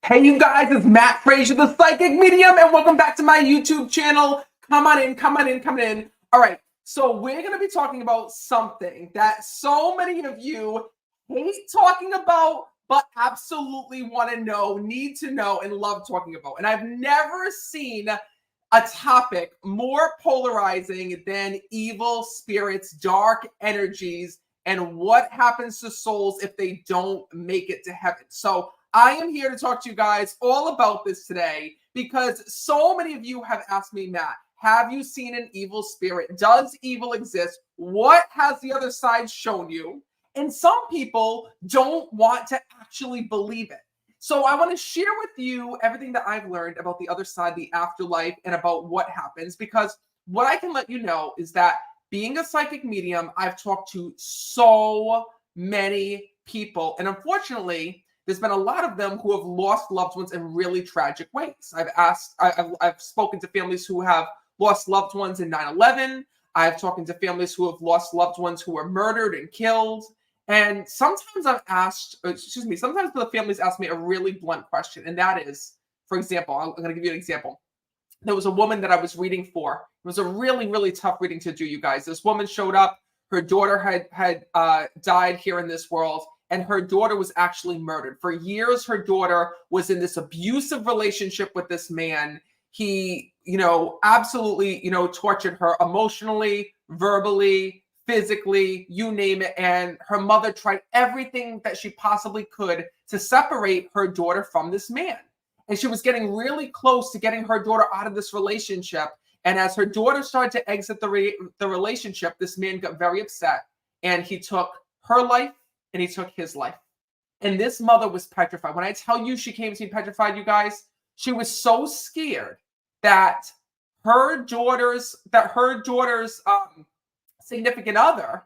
Hey, you guys, it's Matt Frazier, the psychic medium, and welcome back to my YouTube channel. Come on in, come on in, come in. All right, so we're going to be talking about something that so many of you hate talking about, but absolutely want to know, need to know, and love talking about. And I've never seen a topic more polarizing than evil spirits, dark energies, and what happens to souls if they don't make it to heaven. So I am here to talk to you guys all about this today because so many of you have asked me, Matt, have you seen an evil spirit? Does evil exist? What has the other side shown you? And some people don't want to actually believe it. So I want to share with you everything that I've learned about the other side, the afterlife, and about what happens, because what I can let you know is that being a psychic medium, I've talked to so many people, and unfortunately, there's been a lot of them who have lost loved ones in really tragic ways. I've spoken to families who have lost loved ones in 9/11. I've talked to families who have lost loved ones who were murdered and killed. And sometimes sometimes the families ask me a really blunt question. And that is, for example, I'm going to give you an example. There was a woman that I was reading for. It was a really, really tough reading to do, you guys. This woman showed up. Her daughter had died here in this world, and her daughter was actually murdered. For years, her daughter was in this abusive relationship with this man. He, absolutely, tortured her emotionally, verbally, physically, you name it. And her mother tried everything that she possibly could to separate her daughter from this man. And she was getting really close to getting her daughter out of this relationship. And as her daughter started to exit the relationship, this man got very upset, and he took her life and he took his life. And this mother was petrified. When I tell you she came to me petrified, you guys, she was so scared that her daughter's significant other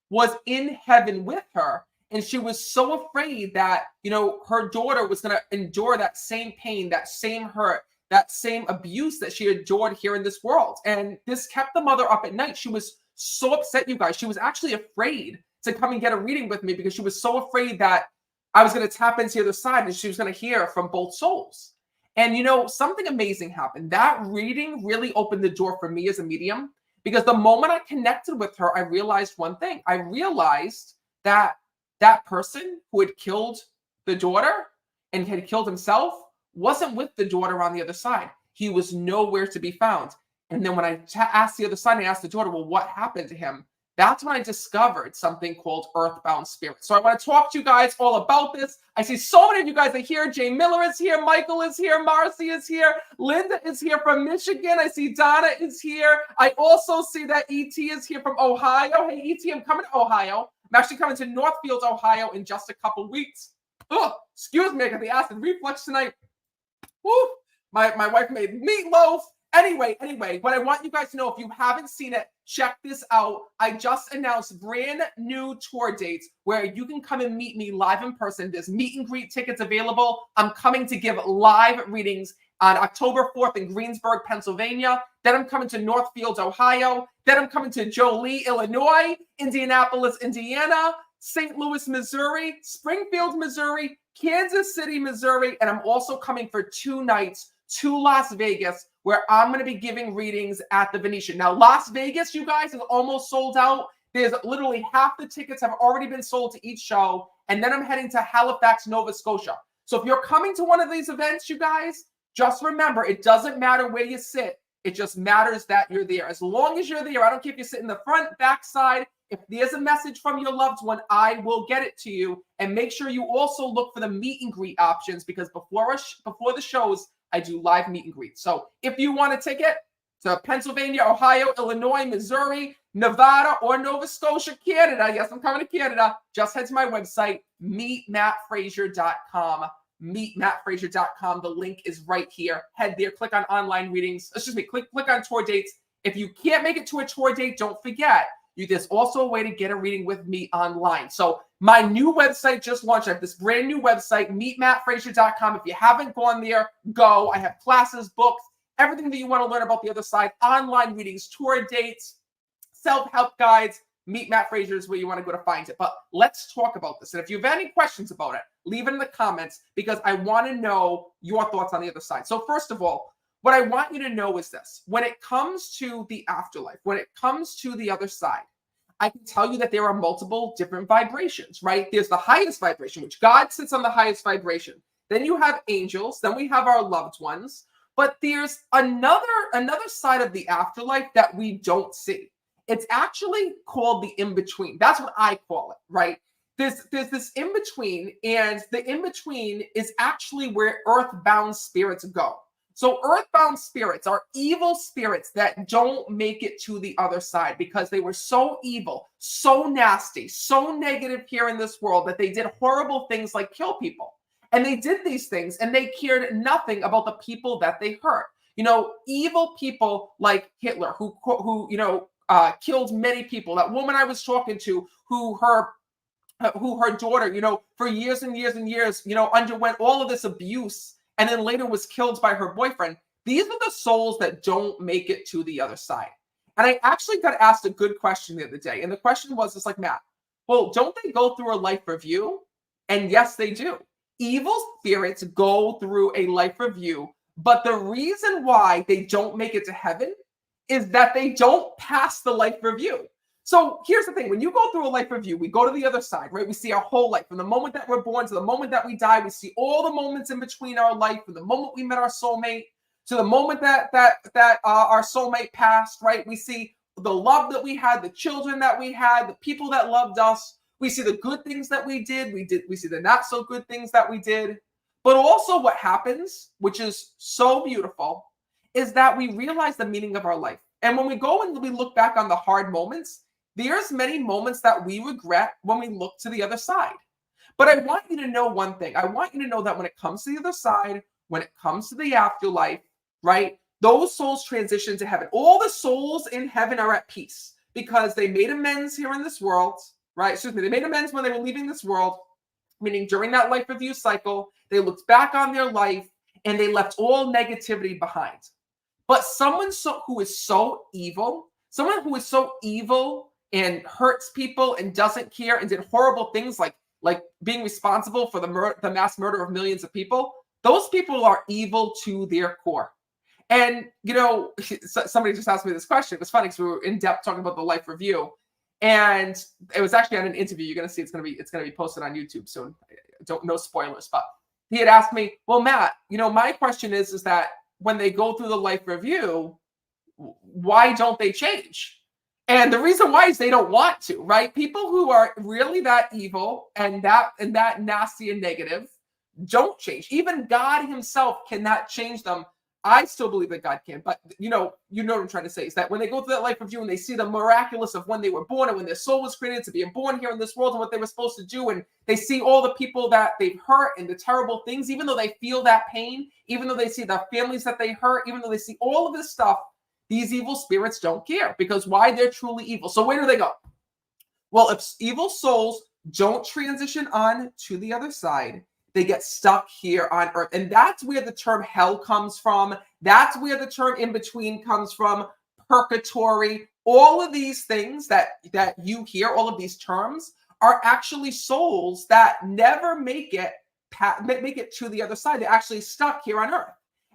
was in heaven with her. And she was so afraid that, her daughter was going to endure that same pain, that same hurt, that same abuse that she endured here in this world. And this kept the mother up at night. She was so upset, you guys. She was actually afraid to come and get a reading with me because she was so afraid that I was going to tap into the other side and she was going to hear from both souls. And, something amazing happened. That reading really opened the door for me as a medium, because the moment I connected with her, I realized one thing. I realized that that person who had killed the daughter and had killed himself wasn't with the daughter on the other side. He was nowhere to be found. And then when I asked the other side, I asked the daughter, well, what happened to him? That's when I discovered something called earthbound spirit. So I want to talk to you guys all about this. I see so many of you guys are here. Jay Miller is here. Michael is here. Marcy is here. Linda is here from Michigan. I see Donna is here. I also see that ET is here from Ohio. Hey, ET, I'm coming to Ohio. I'm actually coming to Northfield, Ohio in just a couple weeks. Oh, excuse me, I got the acid reflux tonight. Woo! My wife made meatloaf. Anyway, what I want you guys to know, if you haven't seen it, check this out. I just announced brand new tour dates where you can come and meet me live in person. There's meet and greet tickets available. I'm coming to give live readings on October 4th in Greensburg, Pennsylvania. Then I'm coming to Northfield, Ohio. Then I'm coming to Jolie, Illinois, Indianapolis, Indiana, St. Louis, Missouri, Springfield, Missouri, Kansas City, Missouri, and I'm also coming for 2 nights to Las Vegas, where I'm going to be giving readings at the Venetian. Now, Las Vegas, you guys, is almost sold out. There's literally half the tickets have already been sold to each show, and then I'm heading to Halifax, Nova Scotia. So if you're coming to one of these events, you guys, just remember, it doesn't matter where you sit. It just matters that you're there. As long as you're there, I don't care if you sit in the front, back side. If there's a message from your loved one, I will get it to you. And make sure you also look for the meet and greet options, because before the shows, I do live meet and greet. So if you want a ticket to Pennsylvania, Ohio, Illinois, Missouri, Nevada, or Nova Scotia, Canada, yes, I'm coming to Canada, just head to my website, meetmattfrazier.com. meetmattfrazier.com. The link is right here. Head there, click on online readings. Click on tour dates. If you can't make it to a tour date, don't forget, there's also a way to get a reading with me online. So my new website just launched. I have this brand new website, meetmattfrazier.com. If you haven't gone there, go. I have classes, books, everything that you want to learn about the other side, online readings, tour dates, self-help guides, Meet Matt Frazier is where you want to go to find it. But let's talk about this. And if you have any questions about it, leave it in the comments because I want to know your thoughts on the other side. So first of all, what I want you to know is this. When it comes to the afterlife, when it comes to the other side, I can tell you that there are multiple different vibrations, right? There's the highest vibration, which God sits on the highest vibration. Then you have angels. Then we have our loved ones. But there's another side of the afterlife that we don't see. It's actually called the in-between. That's what I call it, right? There's this in-between, and the in-between is actually where earthbound spirits go. So earthbound spirits are evil spirits that don't make it to the other side because they were so evil, so nasty, so negative here in this world that they did horrible things like kill people. And they did these things and they cared nothing about the people that they hurt. You know, evil people like Hitler who killed many people. That woman I was talking to who her daughter, for years and years and years, underwent all of this abuse and then later was killed by her boyfriend. These are the souls that don't make it to the other side. And I actually got asked a good question the other day. And the question was, it's like, Matt, well, don't they go through a life review? And yes, they do. Evil spirits go through a life review. But the reason why they don't make it to heaven is that they don't pass the life review. So here's the thing. When you go through a life review, we go to the other side, right? We see our whole life. From the moment that we're born to the moment that we die, we see all the moments in between our life, from the moment we met our soulmate to the moment that our soulmate passed, right? We see the love that we had, the children that we had, the people that loved us. We see the good things that we did. We see the not so good things that we did. But also what happens, which is so beautiful, is that we realize the meaning of our life. And when we go and we look back on the hard moments, there's many moments that we regret when we look to the other side. But I want you to know one thing. I want you to know that when it comes to the other side, when it comes to the afterlife, right, those souls transition to heaven. All the souls in heaven are at peace because they made amends here in this world, right? Excuse me, they made amends when they were leaving this world, meaning during that life review cycle, they looked back on their life and they left all negativity behind. But someone who is so evil and hurts people and doesn't care and did horrible things like being responsible for the mass murder of millions of people, those people are evil to their core. And, somebody just asked me this question. It was funny because we were in depth talking about the life review. And it was actually on an interview. You're going to see it's going to be posted on YouTube soon. No spoilers, but he had asked me, well, Matt, my question is that when they go through the life review, why don't they change? And the reason why is they don't want to, right? People who are really that evil and that nasty and negative don't change. Even God himself cannot change them. I still believe that God can, but you know what I'm trying to say is that when they go through that life review and they see the miraculous of when they were born and when their soul was created to be born here in this world and what they were supposed to do, and they see all the people that they've hurt and the terrible things, even though they feel that pain, even though they see the families that they hurt, even though they see all of this stuff, these evil spirits don't care because why? They're truly evil. So where do they go? Well, if evil souls don't transition on to the other side, they get stuck here on earth. And that's where the term hell comes from. That's where the term in between comes from, purgatory. All of these things that you hear, all of these terms are actually souls that never make it to the other side. They're actually stuck here on earth.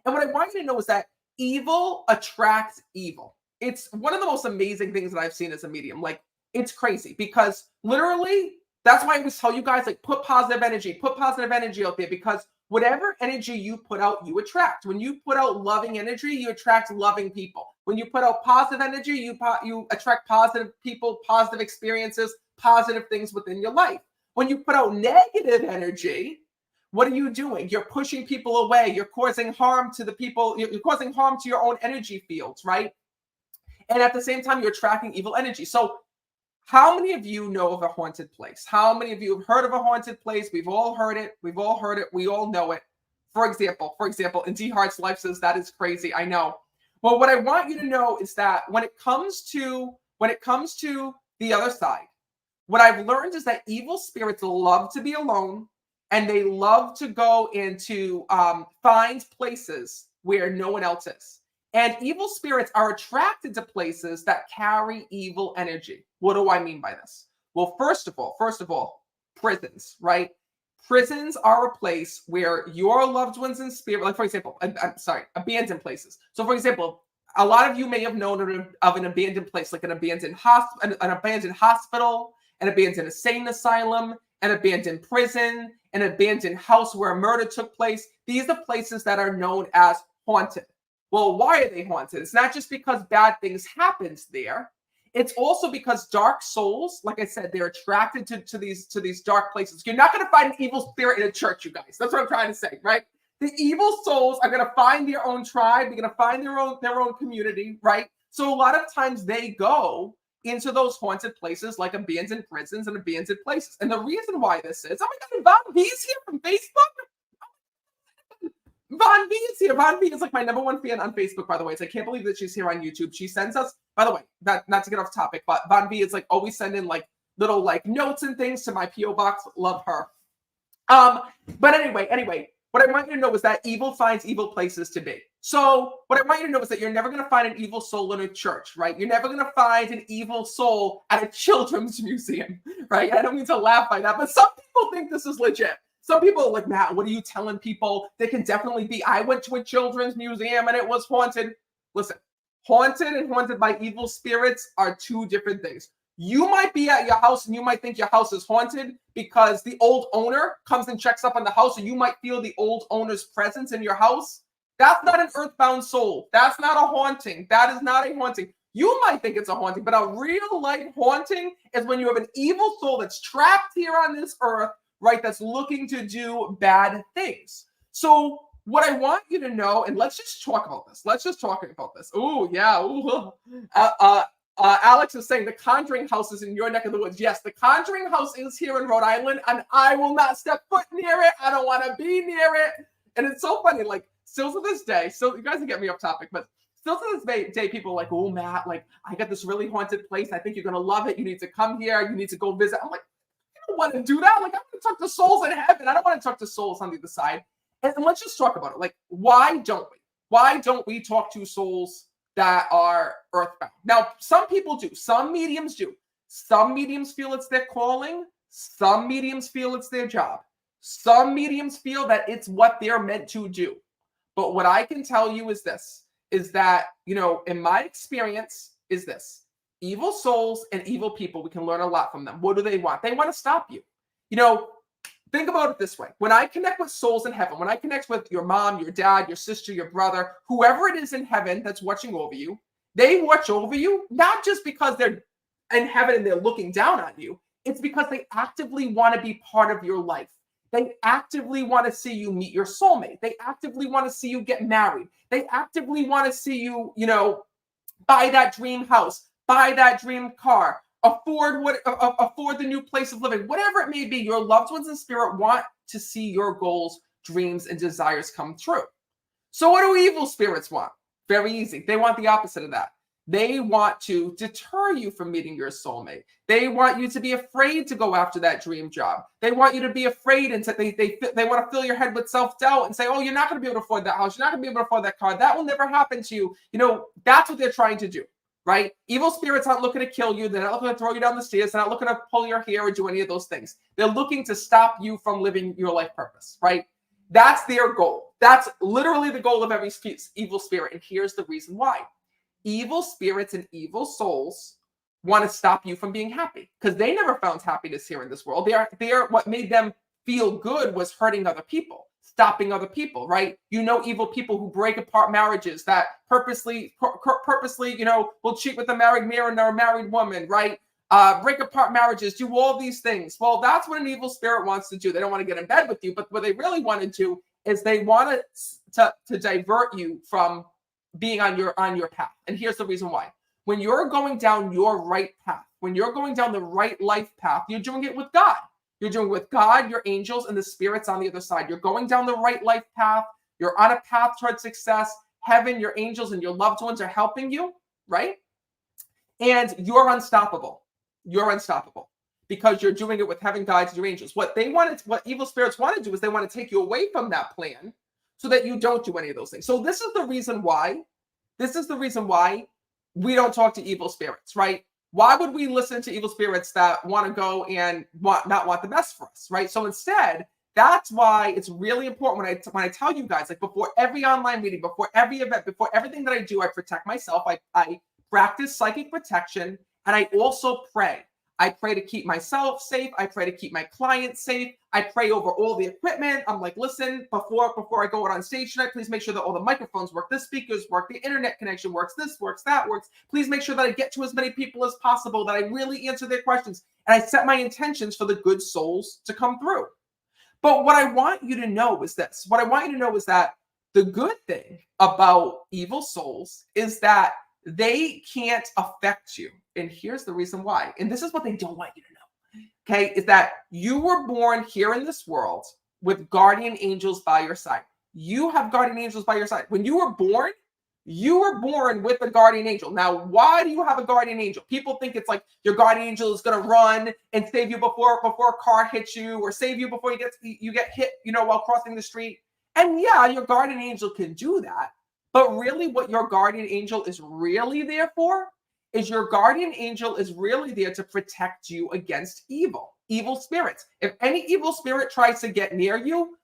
And what I want you to know is that evil attracts evil. It's one of the most amazing things that I've seen as a medium. Like, it's crazy because literally, that's why I always tell you guys, like, put positive energy out there, because whatever energy you put out, you attract. When you put out loving energy, you attract loving people. When you put out positive energy, you attract positive people, positive experiences, positive things within your life. When you put out negative energy, what are you doing? You're pushing people away. You're causing harm to the people. You're causing harm to your own energy fields, right? And at the same time, you're attracting evil energy. So how many of you know of a haunted place? How many of you have heard of a haunted place? We've all heard it. We all know it. For example, and D Hart's Life says that is crazy. I know. Well, what I want you to know is that when it comes to the other side, what I've learned is that evil spirits love to be alone, and they love to go into find places where no one else is. And evil spirits are attracted to places that carry evil energy. What do I mean by this? Well, first of all, prisons, right? Prisons are a place where your loved ones in spirit, like for example, I'm sorry, abandoned places. So for example, a lot of you may have known of an abandoned place, like an abandoned hospital, an abandoned insane asylum, an abandoned prison, an abandoned house where a murder took place. These are places that are known as haunted. Well, why are they haunted? It's not just because bad things happened there. It's also because dark souls, like I said, they're attracted to these dark places. You're not going to find an evil spirit in a church, you guys. That's what I'm trying to say, right? The evil souls are going to find their own tribe. They're going to find their own community, right? So a lot of times they go into those haunted places like abandoned prisons and abandoned places. And the reason why this is, oh my God, Von V's here from Facebook. Von V is here. Von V is like my #1 fan on Facebook, by the way. So I can't believe that she's here on YouTube. She sends us, by the way, not to get off topic, but Von V is like always sending like little like notes and things to my PO box. Love her. But anyway, what I want you to know is that evil finds evil places to be. So what I want you to know is that you're never going to find an evil soul in a church, right? You're never going to find an evil soul at a children's museum, right? I don't mean to laugh by that, but some people think this is legit. Some people are like, Matt, what are you telling people? They can definitely be. I went to a children's museum and it was haunted. Listen, haunted and haunted by evil spirits are two different things. You might be at your house and you might think your house is haunted because the old owner comes and checks up on the house, and you might feel the old owner's presence in your house. That's not an earthbound soul. That's not a haunting. That is not a haunting. You might think it's a haunting, but a real life haunting is when you have an evil soul that's trapped here on this earth, right, that's looking to do bad things. So what I want you to know, and let's just talk about this. Oh, yeah. Ooh. Alex is saying the Conjuring House is in your neck of the woods. Yes, the Conjuring House is here in Rhode Island, and I will not step foot near it. I don't want to be near it. And it's so funny, like, still to this day, so you guys can get me off topic, but still to this day, people are like, oh, Matt, like, I got this really haunted place. I think you're going to love it. You need to come here. You need to go visit. I'm like, want to do that. Like, I want to talk to souls in heaven. I don't want to talk to souls on the other side. And let's just talk about it. Like, why don't we talk to souls that are earthbound? Now, some people do. Some mediums do. Some mediums feel it's their calling. Some mediums feel it's their job. Some mediums feel that it's what they're meant to do. But what I can tell you is this, is that, you know, in my experience is this. Evil souls and evil people, we can learn a lot from them. What do they want? They want to stop you. You know, think about it this way. When I connect with souls in heaven, when I connect with your mom, your dad, your sister, your brother, whoever it is in heaven that's watching over you, they watch over you, not just because they're in heaven and they're looking down on you. It's because they actively want to be part of your life. They actively want to see you meet your soulmate. They actively want to see you get married. They actively want to see you, you know, buy that dream house, buy that dream car, afford the new place of living, whatever it may be. Your loved ones in spirit want to see your goals, dreams, and desires come true. So what do evil spirits want? Very easy. They want the opposite of that. They want to deter you from meeting your soulmate. They want you to be afraid to go after that dream job. They want you to be afraid, and they want to fill your head with self-doubt and say, oh, you're not going to be able to afford that house. You're not going to be able to afford that car. That will never happen to you. You know, that's what they're trying to do. Right? Evil spirits aren't looking to kill you. They're not looking to throw you down the stairs. They're not looking to pull your hair or do any of those things. They're looking to stop you from living your life purpose, right? That's their goal. That's literally the goal of every evil spirit. And here's the reason why. Evil spirits and evil souls want to stop you from being happy because they never found happiness here in this world. They're what made them feel good was hurting other people, stopping other people, right? You know, evil people who break apart marriages, that purposely, you know, will cheat with a married man or a married woman, right? Break apart marriages, do all these things. Well, that's what an evil spirit wants to do. They don't want to get in bed with you, but what they really want to do is they want to divert you from being on your path. And here's the reason why. When you're going down your right path, when you're going down the right life path, you're doing it with God. You're doing it with God, your angels, and the spirits on the other side. You're going down the right life path. You're on a path towards success. Heaven, your angels, and your loved ones are helping you, right? And you're unstoppable. You're unstoppable because you're doing it with heaven, guides, your angels. What evil spirits want to do is they want to take you away from that plan so that you don't do any of those things. So this is the reason why This is the reason why we don't talk to evil spirits, right? Why would we listen to evil spirits that want to go and not want the best for us, right? So instead, that's why it's really important when I tell you guys, like before every online meeting, before every event, before everything that I do, I protect myself. I practice psychic protection, and I also pray. I pray to keep myself safe. I pray to keep my clients safe. I pray over all the equipment. I'm like, listen, before I go out on stage tonight, please make sure that all the microphones work, the speakers work, the internet connection works, this works, that works. Please make sure that I get to as many people as possible, that I really answer their questions. And I set my intentions for the good souls to come through. But what I want you to know is this. What I want you to know is that the good thing about evil souls is that they can't affect you. And here's the reason why. And this is what they don't want you to know. Okay, is that you were born here in this world with guardian angels by your side. You have guardian angels by your side. When you were born with a guardian angel. Now, why do you have a guardian angel? People think it's like your guardian angel is going to run and save you before a car hits you, or save you before you get hit, while crossing the street. And yeah, your guardian angel can do that. But really what your guardian angel is really there for is your guardian angel is really there to protect you against evil spirits. If any evil spirit tries to get near you,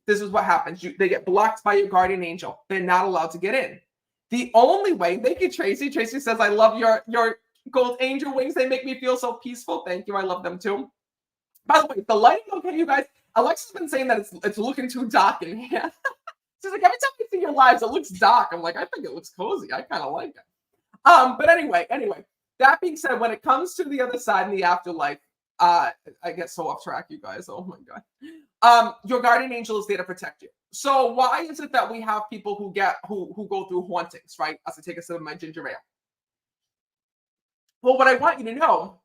this is what happens. They get blocked by your guardian angel. They're not allowed to get in. The only way, thank you, Tracy. Tracy says, I love your gold angel wings. They make me feel so peaceful. Thank you. I love them too. By the way, the lighting okay, you guys? Alexa's been saying that it's looking too dark in here. She's like, every time I see your lives, it looks dark. I'm like, I think it looks cozy. I kind of like it. But anyway, that being said, when it comes to the other side in the afterlife, I get so off track, you guys. Oh my God. Your guardian angel is there to protect you. So why is it that we have people who go through hauntings, right? As I take a sip of my ginger ale. Well, what I want you to know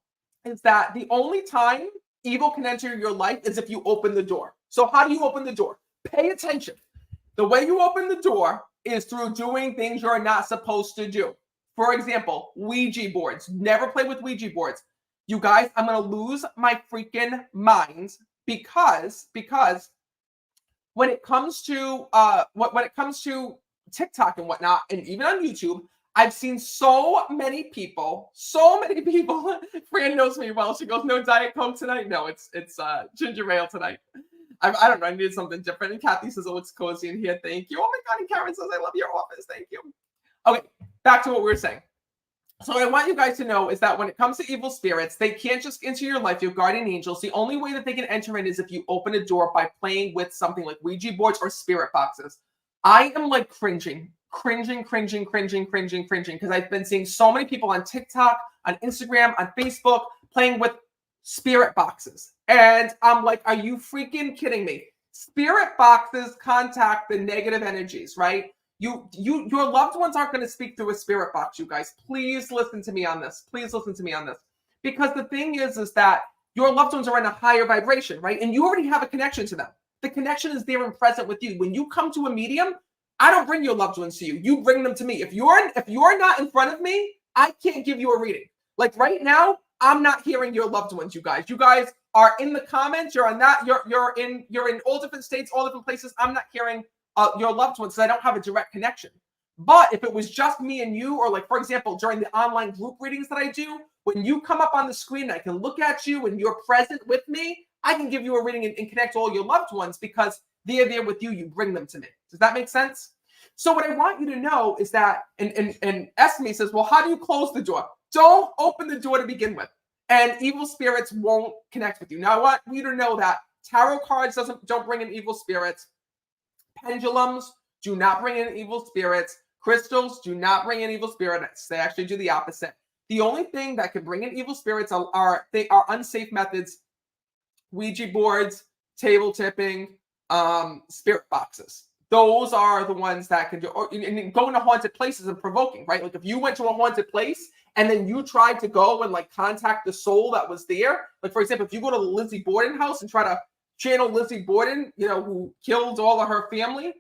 is that the only time evil can enter your life is if you open the door. So how do you open the door? Pay attention. The way you open the door is through doing things you're not supposed to do. For example, Ouija boards. Never play with Ouija boards. You guys, I'm going to lose my freaking mind because when it comes to when it comes to TikTok and whatnot, and even on YouTube, I've seen so many people. Fran knows me well. She goes, no Diet Coke tonight. No, it's ginger ale tonight. I don't know. I needed something different. And Kathy says it looks cozy in here. Thank you. Oh my God. And Karen says, I love your office. Thank you. Okay, back to what we were saying. So what I want you guys to know is that when it comes to evil spirits, they can't just enter your life, your guardian angels. The only way that they can enter in is if you open a door by playing with something like Ouija boards or spirit boxes. I am like cringing because I've been seeing so many people on TikTok, on Instagram, on Facebook playing with spirit boxes. And I'm like, are you freaking kidding me? Spirit boxes contact the negative energies, right? Your loved ones aren't going to speak through a spirit box, you guys. Please listen to me on this. Because the thing is that your loved ones are in a higher vibration, right? And you already have a connection to them. The connection is there and present with you. When you come to a medium, I don't bring your loved ones to you. You bring them to me. If you're not in front of me, I can't give you a reading. Like right now, I'm not hearing your loved ones, you guys. You guys are in the comments. You're on that. You're in all different states, all different places. I'm not hearing your loved ones because I don't have a direct connection. But if it was just me and you, or like, for example, during the online group readings that I do, when you come up on the screen, I can look at you and you're present with me, I can give you a reading and connect all your loved ones because they're there with you. You bring them to me. Does that make sense? So what I want you to know is that, and Esme says, well, how do you close the door? Don't open the door to begin with. And evil spirits won't connect with you. Now, I want you to know that tarot cards don't bring in evil spirits. Pendulums do not bring in evil spirits. Crystals do not bring in evil spirits. They actually do the opposite. The only thing that can bring in evil spirits are unsafe methods: Ouija boards, table tipping, spirit boxes. Those are the ones that can do, and going to haunted places and provoking, right? Like if you went to a haunted place and then you tried to go and like contact the soul that was there. Like for example, if you go to the Lizzie Borden house and try to channel Lizzie Borden, who killed all of her family,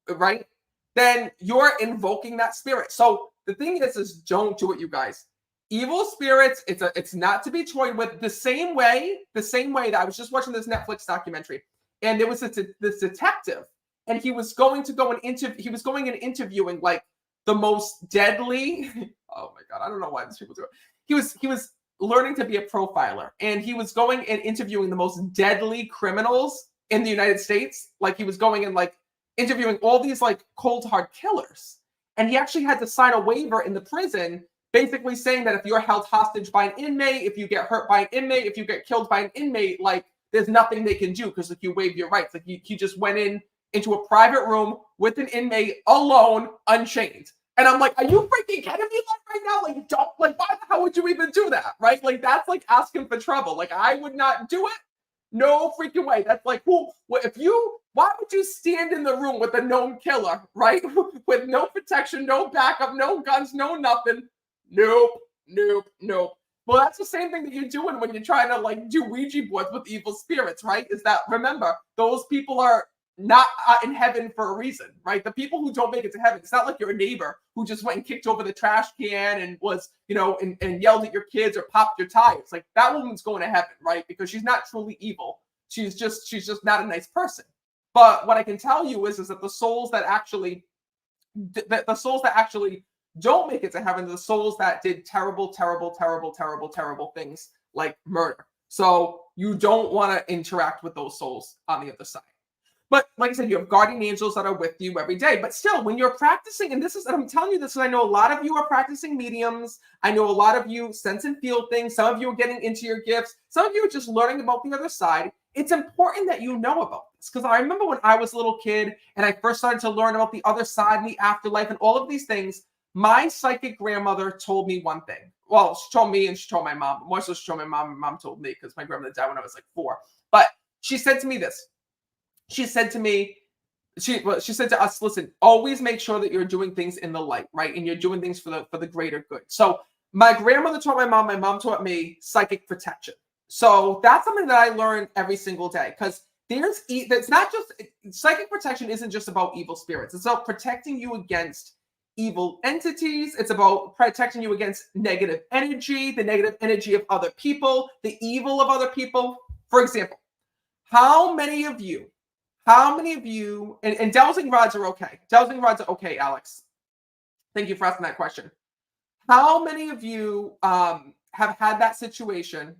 right? Then you're invoking that spirit. So the thing is don't do it, you guys. Evil spirits, it's not to be toyed with. The same way that I was just watching this Netflix documentary, and there was this detective, and he was going and interviewing like the most deadly. Oh my God, I don't know why these people do it. He was learning to be a profiler, and he was going and interviewing the most deadly criminals in the United States. Like he was going and like interviewing all these like cold hard killers. And he actually had to sign a waiver in the prison basically saying that if you're held hostage by an inmate, if you get hurt by an inmate, if you get killed by an inmate, like there's nothing they can do because like you waive your rights. Like he just went into a private room with an inmate alone, unchained. And I'm like, are you freaking kidding me right now? Like, don't, like, why the hell would you even do that? Right? Like, that's like asking for trouble. Like, I would not do it. No freaking way. That's like, why would you stand in the room with a known killer, right? With no protection, no backup, no guns, no nothing. Nope, nope, nope. Well, that's the same thing that you're doing when you're trying to like do Ouija boards with evil spirits, right? Is that, remember, those people are not in heaven for a reason, right? The people who don't make it to heaven, it's not like your neighbor who just went and kicked over the trash can and was, and yelled at your kids or popped your tires. Like that woman's going to heaven, right? Because she's not truly evil. She's just not a nice person. But what I can tell you is that the souls that actually don't make it to heaven, the souls that did terrible, terrible, terrible, terrible, terrible things like murder. So you don't want to interact with those souls on the other side. But like I said, you have guardian angels that are with you every day. But still, when you're practicing, and I'm telling you this because I know a lot of you are practicing mediums. I know a lot of you sense and feel things. Some of you are getting into your gifts. Some of you are just learning about the other side. It's important that you know about this because I remember when I was a little kid and I first started to learn about the other side and the afterlife and all of these things. My psychic grandmother told me one thing. Well, she told me and she told my mom. More so she told my mom. My mom told me because my grandmother died when I was like 4. But she said to me this. She said to me, she said to us, listen, always make sure that you're doing things in the light, right? And you're doing things for the greater good. So my grandmother taught my mom taught me psychic protection. So that's something that I learned every single day because it's not just, psychic protection isn't just about evil spirits. It's about protecting you against evil entities. It's about protecting you against negative energy, the negative energy of other people, the evil of other people. For example, how many of you, and dowsing rods are okay. Dowsing rods are okay, Alex. Thank you for asking that question. How many of you have had that situation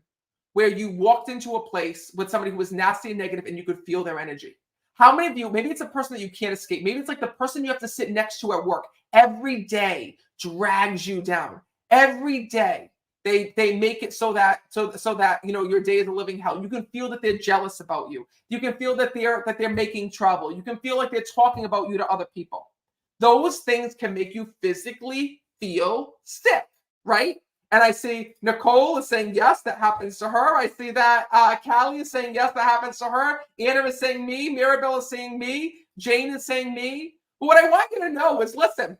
where you walked into a place with somebody who was nasty and negative and you could feel their energy? How many of you, maybe it's a person that you can't escape. Maybe it's like the person you have to sit next to at work every day drags you down. Every day. They make it so that your day is a living hell. You can feel that they're jealous about you. You can feel that they're making trouble. You can feel like they're talking about you to other people. Those things can make you physically feel sick, right? And I see Nicole is saying yes, that happens to her. I see that Callie is saying yes, that happens to her. Anna is saying me. Mirabelle is saying me. Jane is saying me. But what I want you to know is, listen,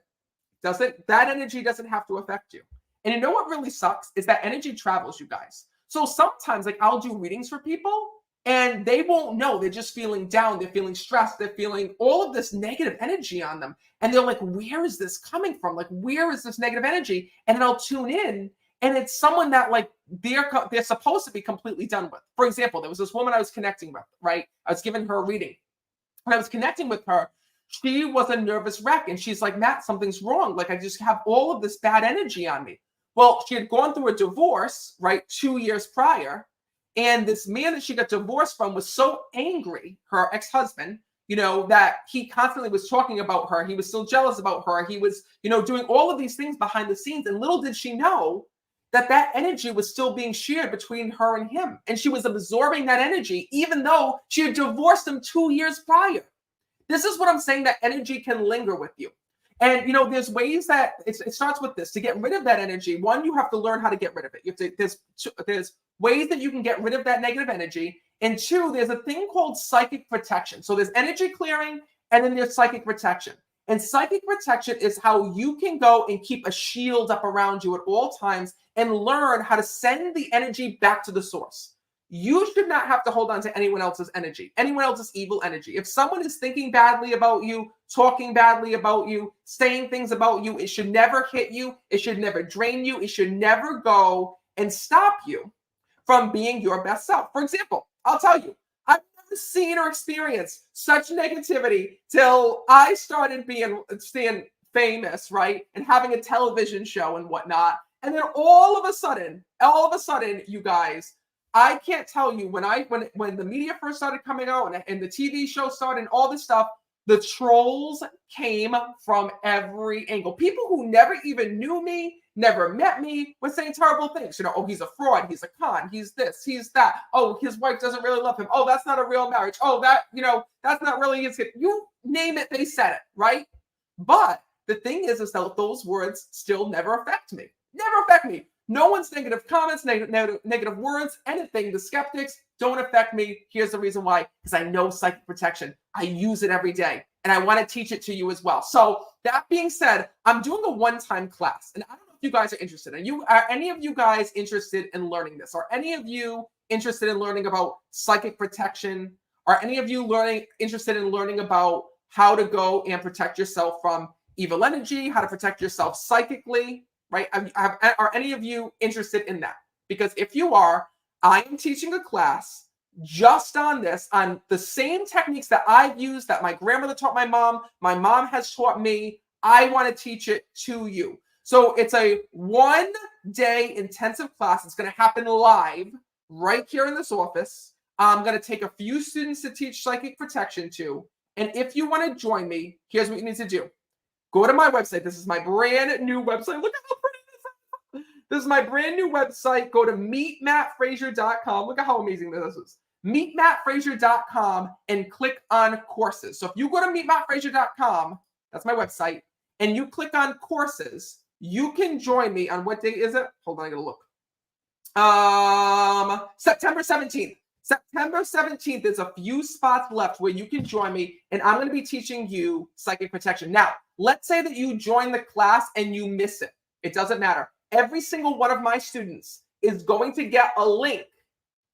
that energy doesn't have to affect you. And you know what really sucks is that energy travels, you guys. So sometimes, like, I'll do readings for people and they won't know. They're just feeling down. They're feeling stressed. They're feeling all of this negative energy on them. And they're like, where is this coming from? Like, where is this negative energy? And then I'll tune in and it's someone that like they're supposed to be completely done with. For example, there was this woman I was connecting with, right? I was giving her a reading. When I was connecting with her, she was a nervous wreck. And she's like, Matt, something's wrong. Like, I just have all of this bad energy on me. Well, she had gone through a divorce, right, 2 years prior. And this man that she got divorced from was so angry, her ex-husband, that he constantly was talking about her. He was still jealous about her. He was, doing all of these things behind the scenes. And little did she know that energy was still being shared between her and him. And she was absorbing that energy, even though she had divorced him 2 years prior. This is what I'm saying, that energy can linger with you. And, there's ways that it starts with this. To get rid of that energy, one, you have to learn how to get rid of it. You have to, there's ways that you can get rid of that negative energy. And 2, there's a thing called psychic protection. So there's energy clearing and then there's psychic protection. And psychic protection is how you can go and keep a shield up around you at all times and learn how to send the energy back to the source. You should not have to hold on to anyone else's energy, anyone else's evil energy. If someone is thinking badly about you, talking badly about you, saying things about you, it should never hit you. It should never drain you. It should never go and stop you from being your best self. For example, I'll tell you, I've never seen or experienced such negativity till I started staying famous, right? And having a television show and whatnot. And then all of a sudden, you guys, I can't tell you when the media first started coming out and the TV show started and all this stuff, the trolls came from every angle. People who never even knew me, never met me, were saying terrible things. You know, oh, he's a fraud, he's a con, he's this, he's that. Oh, his wife doesn't really love him. Oh, that's not a real marriage. Oh, that, you know, that's not really his kid. You name it, they said it, right? But the thing is that those words still never affect me. Never affect me. No one's negative comments, negative words, anything. The skeptics don't affect me. Here's the reason why. Because I know psychic protection. I use it every day. And I want to teach it to you as well. So that being said, I'm doing a one-time class. And I don't know if you guys are interested. Are any of you guys interested in learning this? Are any of you interested in learning about psychic protection? Are any of you interested in learning about how to go and protect yourself from evil energy, how to protect yourself psychically? Right? Are any of you interested in that? Because if you are, I am teaching a class just on this, on the same techniques that I've used, that my grandmother taught my mom has taught me. I want to teach it to you. So it's a 1-day intensive class. It's going to happen live right here in this office. I'm going to take a few students to teach psychic protection to. And if you want to join me, here's what you need to do. Go to my website. This is my brand new website. Look at how pretty this is. This is my brand new website. Go to meetmattfrazier.com. Look at how amazing this is. Meetmattfrazier.com and click on courses. So if you go to meetmattfrazier.com, that's my website, and you click on courses, you can join me on what day is it? Hold on, I gotta look. September 17th. September 17th, there's a few spots left where you can join me, and I'm going to be teaching you psychic protection. Now, let's say that you join the class and you miss it. It doesn't matter. Every single one of my students is going to get a link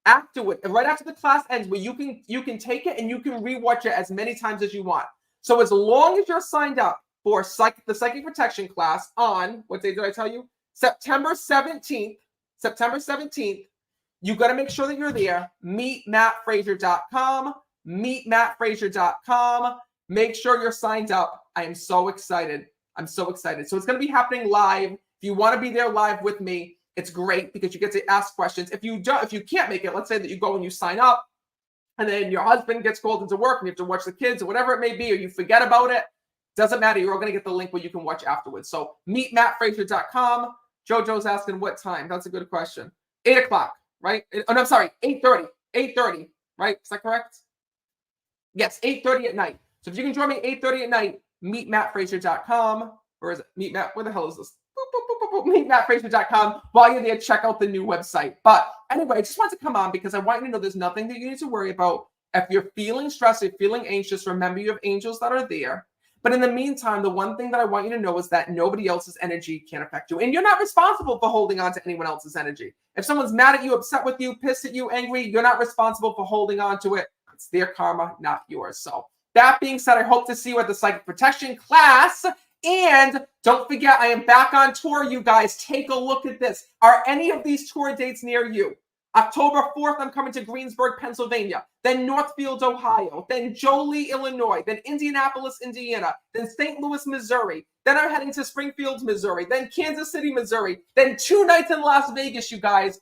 afterward, right after the class ends, where you can take it and you can rewatch it as many times as you want. So as long as you're signed up for the psychic protection class on, what day did I tell you? September 17th, you got to make sure that you're there. Meetmattfrazier.com, meetmattfrazier.com. Make sure you're signed up. I am so excited. I'm so excited. So it's going to be happening live. If you want to be there live with me, it's great because you get to ask questions. If you can't make it, let's say that you go and you sign up and then your husband gets called into work and you have to watch the kids or whatever it may be, or you forget about it, doesn't matter. You're all going to get the link where you can watch afterwards. So meetmattfrazier.com. Jojo's asking what time. That's a good question. 8 o'clock. Right? Oh, no, I'm sorry, 8:30. 8:30, right? Is that correct? Yes, 8:30 at night. So if you can join me 8:30 at night, meetmattfrazier.com. Or is it meetmatt? Where the hell is this? Meetmattfrazier.com. While you're there, check out the new website. But anyway, I just want to come on because I want you to know there's nothing that you need to worry about. If you're feeling stressed, if you're feeling anxious, remember you have angels that are there. But in the meantime, the one thing that I want you to know is that nobody else's energy can affect you. And you're not responsible for holding on to anyone else's energy. If someone's mad at you, upset with you, pissed at you, angry, you're not responsible for holding on to it. It's their karma, not yours. So that being said, I hope to see you at the psychic protection class. And don't forget, I am back on tour, you guys. Take a look at this. Are any of these tour dates near you? October 4th, I'm coming to Greensburg, Pennsylvania, then Northfield, Ohio, then Jolie, Illinois, then Indianapolis, Indiana, then St. Louis, Missouri. Then I'm heading to Springfield, Missouri, then Kansas City, Missouri, then 2 nights in Las Vegas, you guys.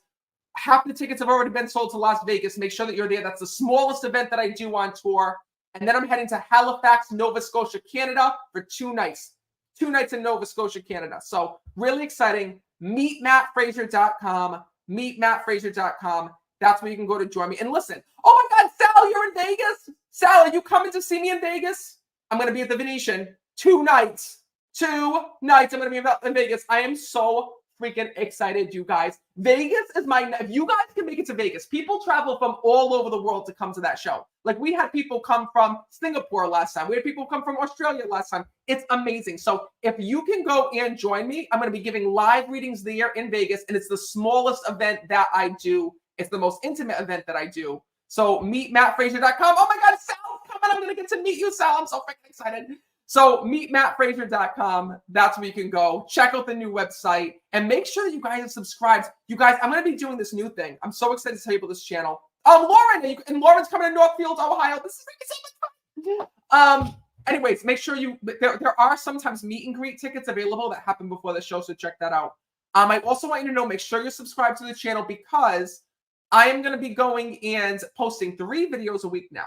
Half the tickets have already been sold to Las Vegas. Make sure that you're there. That's the smallest event that I do on tour. And then I'm heading to Halifax, Nova Scotia, Canada for 2 nights. 2 nights in Nova Scotia, Canada. So really exciting. Meetmattfrazier.com. Meetmattfrazier.com. That's where you can go to join me. And listen, oh my God, Sal, you're in Vegas? Sal, are you coming to see me in Vegas? I'm going to be at the Venetian 2 nights. 2 nights I'm going to be in Vegas. I am so freaking excited, you guys. Vegas is if you guys can make it to Vegas, people travel from all over the world to come to that show. Like we had people come from Singapore last time. We had people come from Australia last time. It's amazing. So if you can go and join me, I'm going to be giving live readings there in Vegas. And it's the smallest event that I do. It's the most intimate event that I do. So meetmattfrazier.com. Oh my God, Sal, come on. I'm going to get to meet you, Sal. I'm so freaking excited. So meetmattfrazier.com. That's where you can go. Check out the new website and make sure that you guys are subscribed. You guys, I'm going to be doing this new thing. I'm so excited to tell you about this channel. Lauren, and Lauren's coming to Northfield, Ohio. This is so much fun. anyways, make sure there are sometimes meet and greet tickets available that happen before the show, so check that out. I also want you to know, make sure you're subscribed to the channel because I am going to be going and posting 3 videos a week now.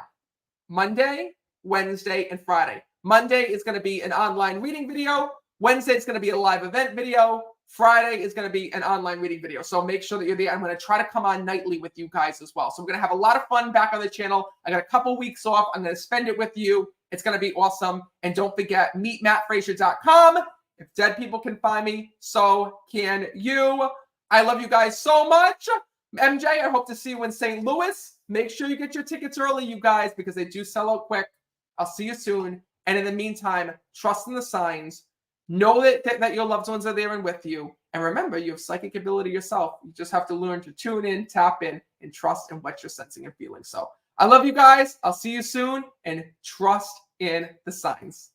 Monday, Wednesday, and Friday. Monday is going to be an online reading video. Wednesday is going to be a live event video. Friday is going to be an online reading video. So make sure that you're there. I'm going to try to come on nightly with you guys as well. So I'm going to have a lot of fun back on the channel. I got a couple weeks off. I'm going to spend it with you. It's going to be awesome. And don't forget, meetmattfrazier.com. If dead people can find me, so can you. I love you guys so much. MJ, I hope to see you in St. Louis. Make sure you get your tickets early, you guys, because they do sell out quick. I'll see you soon. And in the meantime, trust in the signs. Know that your loved ones are there and with you. And remember, you have psychic ability yourself. You just have to learn to tune in, tap in, and trust in what you're sensing and feeling. So I love you guys. I'll see you soon. And trust in the signs.